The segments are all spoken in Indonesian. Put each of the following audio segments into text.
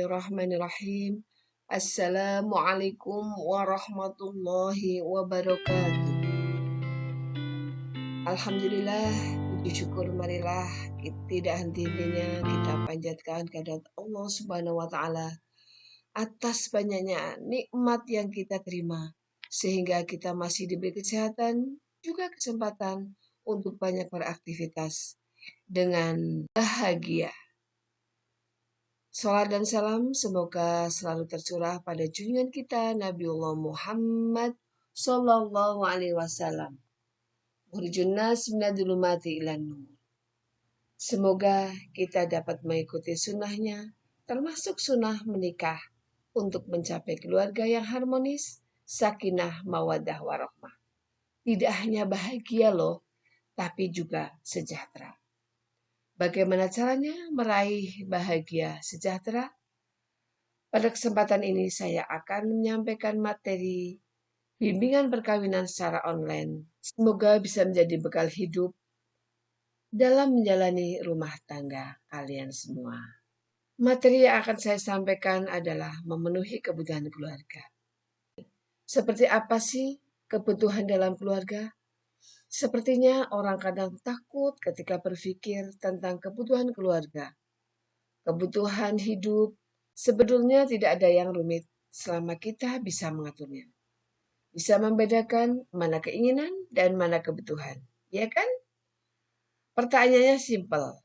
Bismillahirrahmanirrahim. Assalamualaikum warahmatullahi wabarakatuh. Alhamdulillah, puji syukur marilah tidak henti-hentinya kita panjatkan kehadirat Allah Subhanahu wa taala atas banyaknya nikmat yang kita terima sehingga kita masih diberi kesehatan juga kesempatan untuk banyak beraktivitas dengan bahagia. Salat dan salam semoga selalu tercurah pada junjungan kita Nabiullah Muhammad Sallallahu Alaihi Wasallam. Mukhrijun nas minadh dhulumati ilan nur. Semoga kita dapat mengikuti sunnahnya, termasuk sunnah menikah untuk mencapai keluarga yang harmonis, sakinah, mawaddah, warahmah. Tidak hanya bahagia loh, tapi juga sejahtera. Bagaimana caranya meraih bahagia sejahtera? Pada kesempatan ini saya akan menyampaikan materi bimbingan perkawinan secara online. Semoga bisa menjadi bekal hidup dalam menjalani rumah tangga kalian semua. Materi yang akan saya sampaikan adalah memenuhi kebutuhan keluarga. Seperti apa sih kebutuhan dalam keluarga? Sepertinya orang kadang takut ketika berpikir tentang kebutuhan keluarga. Kebutuhan hidup sebetulnya tidak ada yang rumit selama kita bisa mengaturnya. Bisa membedakan mana keinginan dan mana kebutuhan. Ya kan? Pertanyaannya simpel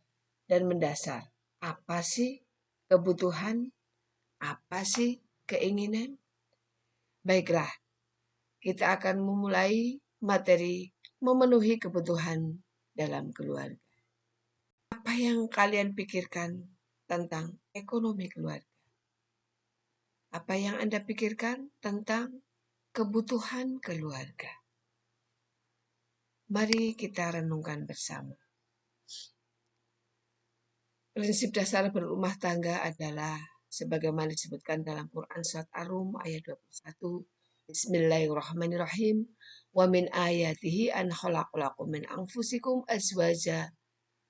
dan mendasar. Apa sih kebutuhan? Apa sih keinginan? Baiklah, kita akan memulai materi memenuhi kebutuhan dalam keluarga. Apa yang kalian pikirkan tentang ekonomi keluarga? Apa yang Anda pikirkan tentang kebutuhan keluarga? Mari kita renungkan bersama. Prinsip dasar berumah tangga adalah sebagaimana disebutkan dalam Quran surat Ar-Rum ayat 21. Bismillahirrahmanirrahim. Wa min ayatihi an khalaqalakum min anfusikum azwaja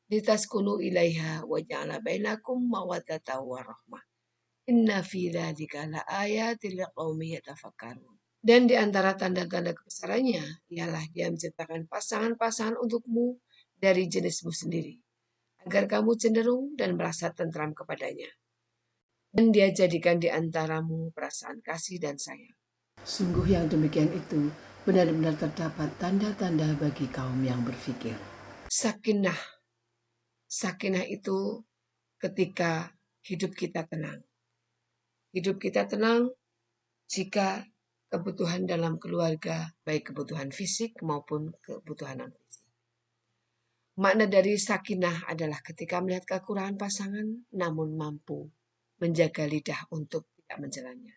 litaskunu ilaiha wa ja'ala bainakum mawaddatan wa rahmah. Inna fi dzalika laayatil liqaumin yatafakkarun. Dan di antara tanda-tanda kebesarannya ialah Dia menciptakan pasangan-pasangan untukmu dari jenismu sendiri, agar kamu cenderung dan merasa tentram kepadanya. Dan Dia jadikan di antaramu perasaan kasih dan sayang. Sungguh yang demikian itu benar-benar terdapat tanda-tanda bagi kaum yang berfikir. Sakinah. Sakinah itu ketika hidup kita tenang. Hidup kita tenang jika kebutuhan dalam keluarga, baik kebutuhan fisik maupun kebutuhan non-fisik. Makna dari sakinah adalah ketika melihat kekurangan pasangan, namun mampu menjaga lidah untuk tidak mencelannya.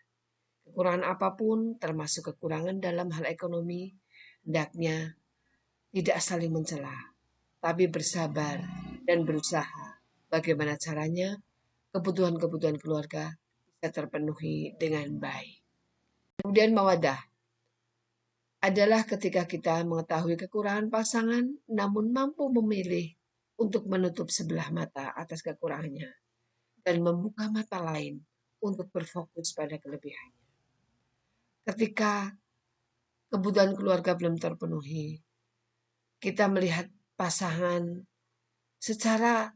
Kekurangan apapun, termasuk kekurangan dalam hal ekonomi, hendaknya tidak saling mencela, tapi bersabar dan berusaha bagaimana caranya kebutuhan-kebutuhan keluarga bisa terpenuhi dengan baik. Kemudian mawadah adalah ketika kita mengetahui kekurangan pasangan namun mampu memilih untuk menutup sebelah mata atas kekurangannya dan membuka mata lain untuk berfokus pada kelebihannya. Ketika kebutuhan keluarga belum terpenuhi, kita melihat pasangan secara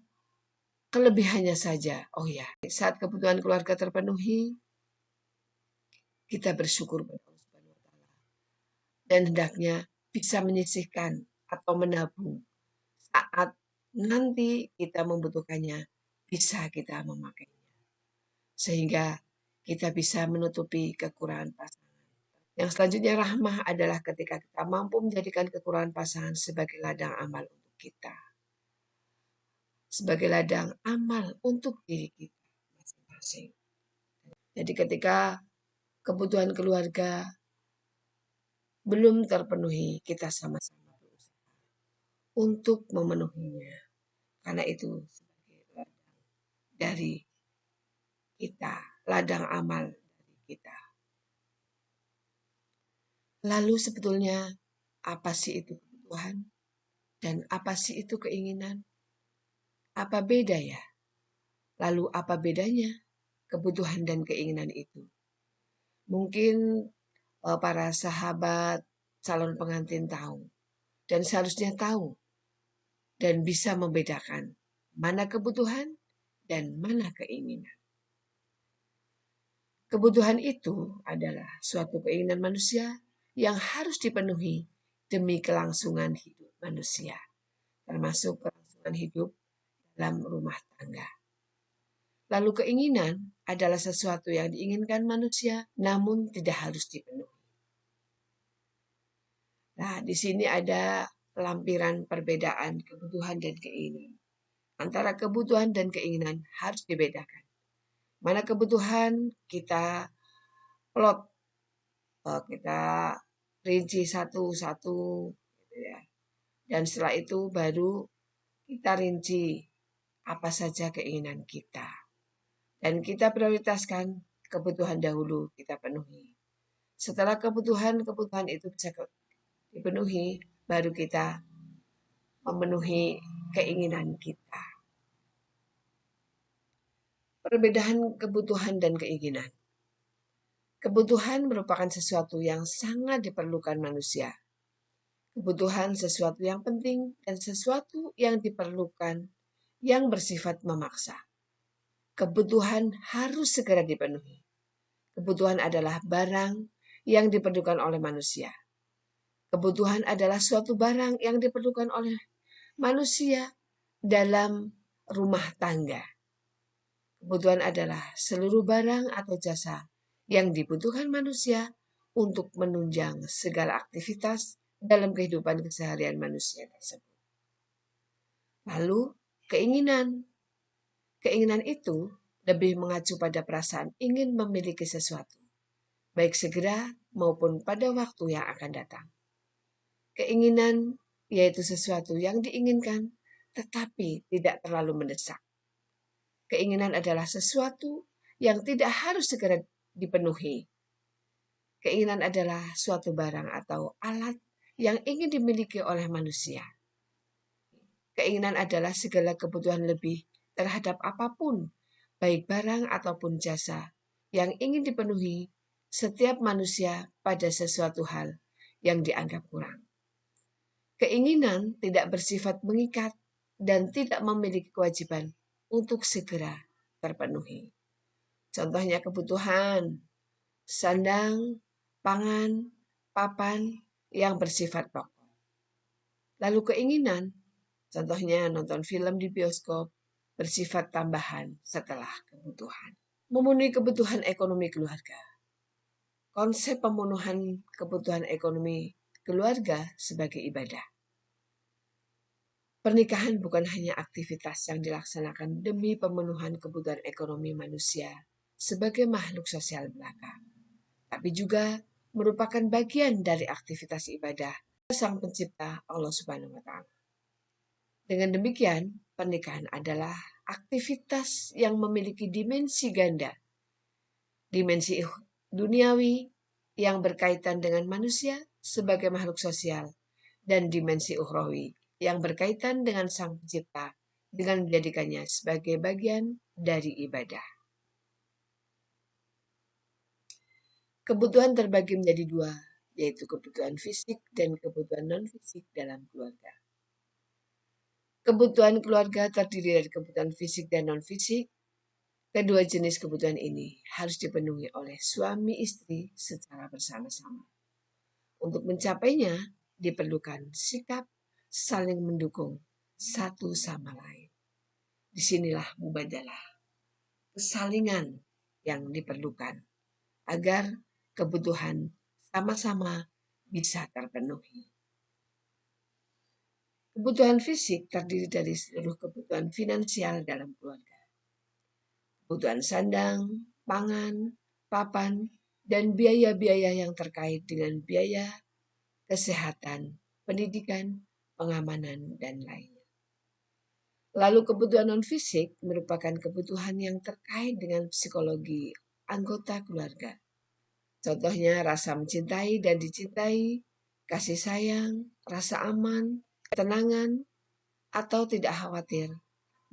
kelebihannya saja. Oh ya, saat kebutuhan keluarga terpenuhi, kita bersyukur pada Allah Subhanahu wa taala. Dan hendaknya bisa menyisihkan atau menabung saat nanti kita membutuhkannya, bisa kita memakainya. Sehingga kita bisa menutupi kekurangan pasangan. Yang selanjutnya rahmah adalah ketika kita mampu menjadikan kekurangan pasangan sebagai ladang amal untuk kita. Sebagai ladang amal untuk diri kita masing-masing. Jadi ketika kebutuhan keluarga belum terpenuhi, kita sama-sama berusaha untuk memenuhinya. Karena itu sebagai ladang dari kita, ladang amal dari kita. Lalu sebetulnya apa sih itu kebutuhan? Dan apa sih itu keinginan? Apa beda ya? Lalu apa bedanya kebutuhan dan keinginan itu. Mungkin para sahabat calon pengantin tahu dan seharusnya tahu dan bisa membedakan mana kebutuhan dan mana keinginan. Kebutuhan itu adalah suatu keinginan manusia yang harus dipenuhi demi kelangsungan hidup manusia, termasuk kelangsungan hidup dalam rumah tangga. Lalu keinginan adalah sesuatu yang diinginkan manusia namun tidak harus dipenuhi. Nah, di sini ada lampiran perbedaan kebutuhan dan keinginan. Antara kebutuhan dan keinginan harus dibedakan. Mana kebutuhan kita plot, kita rinci satu-satu, gitu ya. Dan setelah itu baru kita rinci apa saja keinginan kita. Dan kita prioritaskan kebutuhan dahulu kita penuhi. Setelah kebutuhan itu bisa dipenuhi, baru kita memenuhi keinginan kita. Perbedaan kebutuhan dan keinginan. Kebutuhan merupakan sesuatu yang sangat diperlukan manusia. Kebutuhan sesuatu yang penting dan sesuatu yang diperlukan yang bersifat memaksa. Kebutuhan harus segera dipenuhi. Kebutuhan adalah barang yang diperlukan oleh manusia. Kebutuhan adalah suatu barang yang diperlukan oleh manusia dalam rumah tangga. Kebutuhan adalah seluruh barang atau jasa yang dibutuhkan manusia untuk menunjang segala aktivitas dalam kehidupan keseharian manusia tersebut. Lalu, keinginan. Keinginan itu lebih mengacu pada perasaan ingin memiliki sesuatu, baik segera maupun pada waktu yang akan datang. Keinginan yaitu sesuatu yang diinginkan tetapi tidak terlalu mendesak. Keinginan adalah sesuatu yang tidak harus segera dipenuhi. Keinginan adalah suatu barang atau alat yang ingin dimiliki oleh manusia. Keinginan adalah segala kebutuhan lebih terhadap apapun, baik barang ataupun jasa, yang ingin dipenuhi setiap manusia pada sesuatu hal yang dianggap kurang. Keinginan tidak bersifat mengikat dan tidak memiliki kewajiban untuk segera terpenuhi. Contohnya kebutuhan, sandang, pangan, papan yang bersifat pokok. Lalu keinginan, contohnya nonton film di bioskop, bersifat tambahan setelah kebutuhan. Memenuhi kebutuhan ekonomi keluarga. Konsep pemenuhan kebutuhan ekonomi keluarga sebagai ibadah. Pernikahan bukan hanya aktivitas yang dilaksanakan demi pemenuhan kebutuhan ekonomi manusia sebagai makhluk sosial belaka, tapi juga merupakan bagian dari aktivitas ibadah Sang Pencipta Allah Subhanahu wa Ta'ala. Dengan demikian, pernikahan adalah aktivitas yang memiliki dimensi ganda, dimensi duniawi yang berkaitan dengan manusia sebagai makhluk sosial, dan dimensi ukhrawi yang berkaitan dengan Sang Pencipta dengan menjadikannya sebagai bagian dari ibadah. Kebutuhan terbagi menjadi dua, yaitu kebutuhan fisik dan kebutuhan non-fisik dalam keluarga. Kebutuhan keluarga terdiri dari kebutuhan fisik dan non-fisik. Kedua jenis kebutuhan ini harus dipenuhi oleh suami istri secara bersama-sama. Untuk mencapainya, diperlukan sikap saling mendukung satu sama lain. Disinilah mubadalah, kesalingan yang diperlukan agar kebutuhan sama-sama bisa terpenuhi. Kebutuhan fisik terdiri dari seluruh kebutuhan finansial dalam keluarga. Kebutuhan sandang, pangan, papan, dan biaya-biaya yang terkait dengan biaya kesehatan, pendidikan, pengamanan, dan lainnya. Lalu kebutuhan non-fisik merupakan kebutuhan yang terkait dengan psikologi anggota keluarga. Contohnya rasa mencintai dan dicintai, kasih sayang, rasa aman, ketenangan, atau tidak khawatir,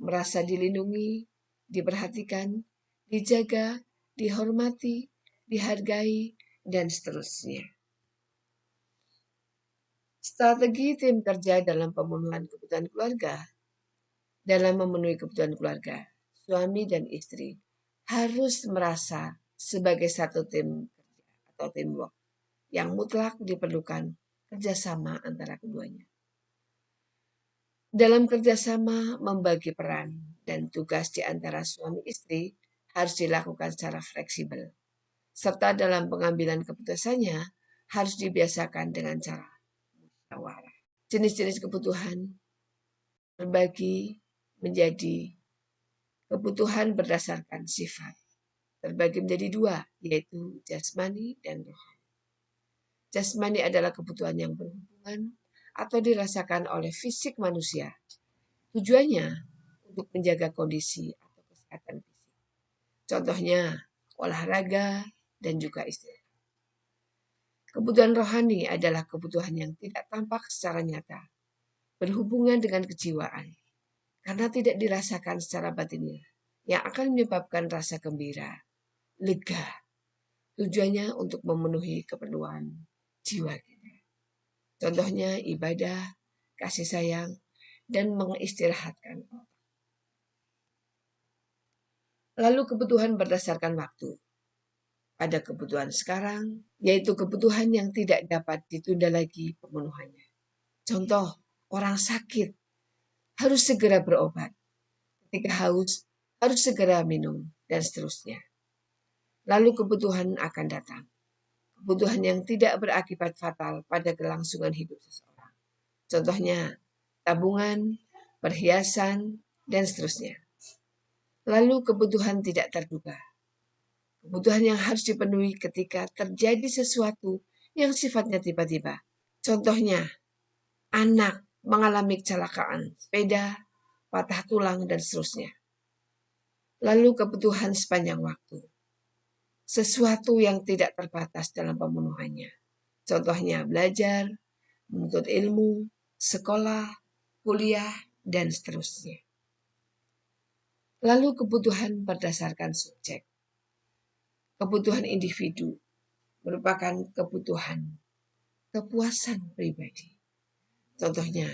merasa dilindungi, diperhatikan, dijaga, dihormati, dihargai, dan seterusnya. Strategi tim kerja dalam pemenuhan kebutuhan keluarga. Dalam memenuhi kebutuhan keluarga, suami dan istri harus merasa sebagai satu tim kerja atau teamwork yang mutlak diperlukan kerjasama antara keduanya. Dalam kerjasama membagi peran dan tugas di antara suami istri harus dilakukan secara fleksibel, serta dalam pengambilan keputusannya harus dibiasakan dengan cara musyawarah. Jenis-jenis kebutuhan terbagi menjadi kebutuhan berdasarkan sifat. Terbagi menjadi dua, yaitu jasmani dan rohani. Jasmani adalah kebutuhan yang berhubungan atau dirasakan oleh fisik manusia. Tujuannya untuk menjaga kondisi atau kesehatan fisik. Contohnya olahraga dan juga istirahat. Kebutuhan rohani adalah kebutuhan yang tidak tampak secara nyata, berhubungan dengan kejiwaan, karena tidak dirasakan secara batinnya, yang akan menyebabkan rasa gembira, lega. Tujuannya untuk memenuhi keperluan jiwa kita. Contohnya ibadah, kasih sayang, dan mengistirahatkan otak. Lalu kebutuhan berdasarkan waktu. Ada kebutuhan sekarang, yaitu kebutuhan yang tidak dapat ditunda lagi pemenuhannya. Contoh, orang sakit harus segera berobat. Ketika haus, harus segera minum, dan seterusnya. Lalu kebutuhan akan datang. Kebutuhan yang tidak berakibat fatal pada kelangsungan hidup seseorang. Contohnya, tabungan, perhiasan, dan seterusnya. Lalu kebutuhan tidak terduga. Kebutuhan yang harus dipenuhi ketika terjadi sesuatu yang sifatnya tiba-tiba. Contohnya, anak mengalami kecelakaan sepeda, patah tulang, dan seterusnya. Lalu kebutuhan sepanjang waktu. Sesuatu yang tidak terbatas dalam pemenuhannya. Contohnya belajar, menuntut ilmu, sekolah, kuliah, dan seterusnya. Lalu kebutuhan berdasarkan subjek. Kebutuhan individu merupakan kebutuhan kepuasan pribadi. Contohnya,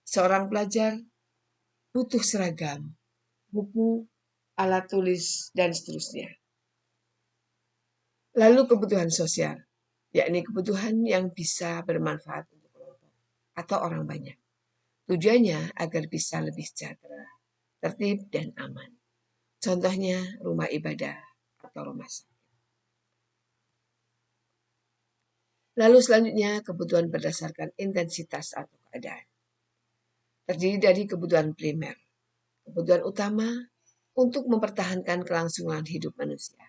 seorang pelajar butuh seragam, buku, alat tulis, dan seterusnya. Lalu kebutuhan sosial, yakni kebutuhan yang bisa bermanfaat untuk kelompok atau orang banyak. Tujuannya agar bisa lebih sejahtera, tertib, dan aman. Contohnya rumah ibadah atau rumah sakit. Lalu selanjutnya kebutuhan berdasarkan intensitas atau keadaan. Terdiri dari kebutuhan primer, kebutuhan utama untuk mempertahankan kelangsungan hidup manusia.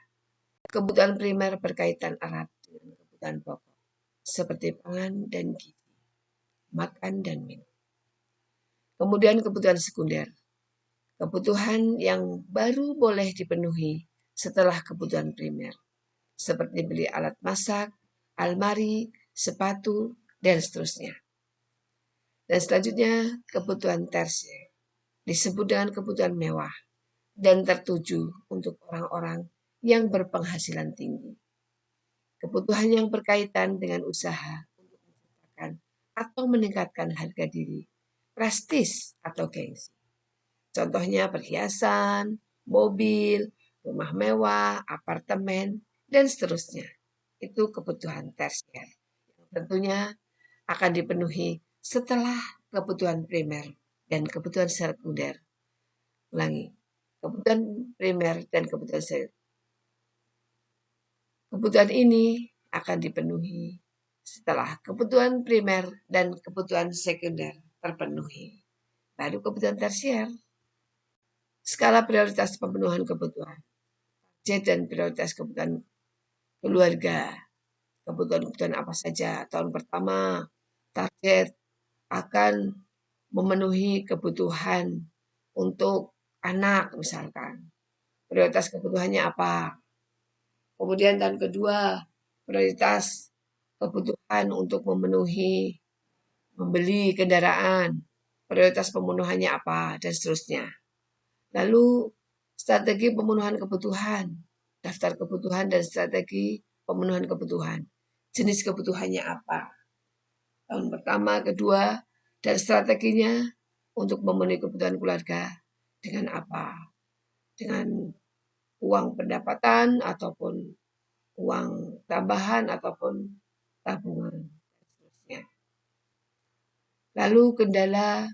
Kebutuhan primer berkaitan erat dengan kebutuhan pokok, seperti pangan dan gizi, makan dan minum. Kemudian kebutuhan sekunder, kebutuhan yang baru boleh dipenuhi setelah kebutuhan primer, seperti beli alat masak, almari, sepatu, dan seterusnya. Dan selanjutnya kebutuhan tersier, disebut dengan kebutuhan mewah dan tertuju untuk orang-orang yang berpenghasilan tinggi. Kebutuhan yang berkaitan dengan usaha untuk menciptakan atau meningkatkan harga diri, prestis atau gengsi. Contohnya perhiasan, mobil, rumah mewah, apartemen, dan seterusnya. Itu kebutuhan tersier. Tentunya akan dipenuhi setelah kebutuhan primer dan kebutuhan sekunder. Ulangi, kebutuhan primer dan kebutuhan sekunder. Kebutuhan ini akan dipenuhi setelah kebutuhan primer dan kebutuhan sekunder terpenuhi. Baru kebutuhan tersier. Skala prioritas pemenuhan kebutuhan. Target dan prioritas kebutuhan keluarga. Kebutuhan-kebutuhan apa saja? Tahun pertama, target akan memenuhi kebutuhan untuk anak misalkan. Prioritas kebutuhannya apa? Kemudian tahun kedua, prioritas kebutuhan untuk membeli kendaraan. Prioritas pemenuhannya apa? Dan seterusnya. Lalu Strategi pemenuhan kebutuhan, daftar kebutuhan dan strategi pemenuhan kebutuhan. Jenis kebutuhannya apa? Tahun pertama, kedua, dan strateginya untuk memenuhi kebutuhan keluarga dengan apa? Dengan uang pendapatan ataupun uang tambahan ataupun tabungan. Lalu kendala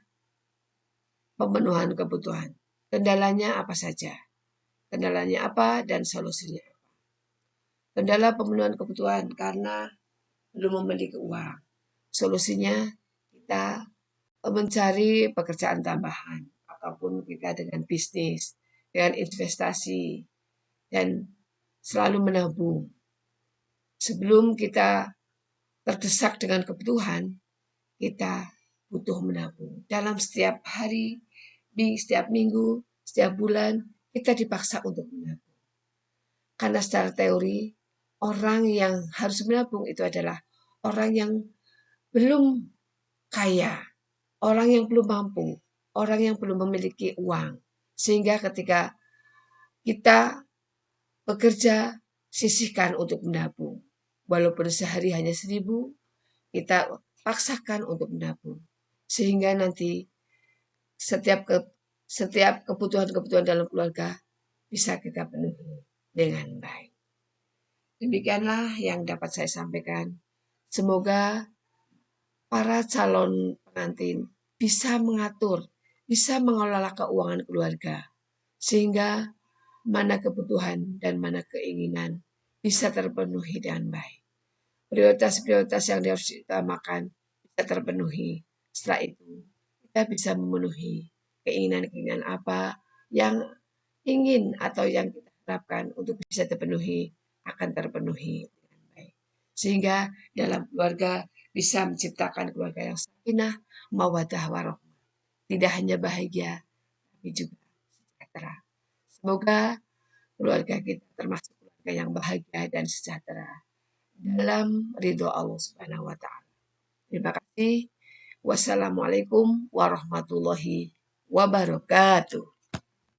pemenuhan kebutuhan. Kendalanya apa saja? Kendalanya apa dan solusinya? Kendala pemenuhan kebutuhan karena belum memiliki uang. Solusinya kita mencari pekerjaan tambahan ataupun kita dengan bisnis, dengan investasi dan selalu menabung. Sebelum kita terdesak dengan kebutuhan, kita butuh menabung. Dalam setiap hari, setiap minggu, setiap bulan, kita dipaksa untuk menabung. Karena secara teori, orang yang harus menabung itu adalah orang yang belum kaya, orang yang belum mampu, orang yang belum memiliki uang. Sehingga ketika kita bekerja, sisihkan untuk menabung. Walaupun sehari hanya 1.000, kita paksakan untuk menabung. Sehingga nanti setiap kebutuhan-kebutuhan dalam keluarga bisa kita penuhi dengan baik. Demikianlah yang dapat saya sampaikan. Semoga para calon pengantin bisa mengatur, bisa mengelola keuangan keluarga, sehingga mana kebutuhan dan mana keinginan bisa terpenuhi dengan baik. Prioritas-prioritas yang harus diutamakan bisa terpenuhi. Setelah itu, kita bisa memenuhi keinginan-keinginan apa yang ingin atau yang kita harapkan untuk bisa terpenuhi akan terpenuhi dengan baik. Sehingga dalam keluarga bisa menciptakan keluarga yang sakinah, mawaddah warahmah. Tidak hanya bahagia, tapi juga sejahtera. Semoga keluarga kita termasuk keluarga yang bahagia dan sejahtera dalam ridho Allah Subhanahu wa taala. Terima kasih. Wassalamualaikum warahmatullahi wabarakatuh.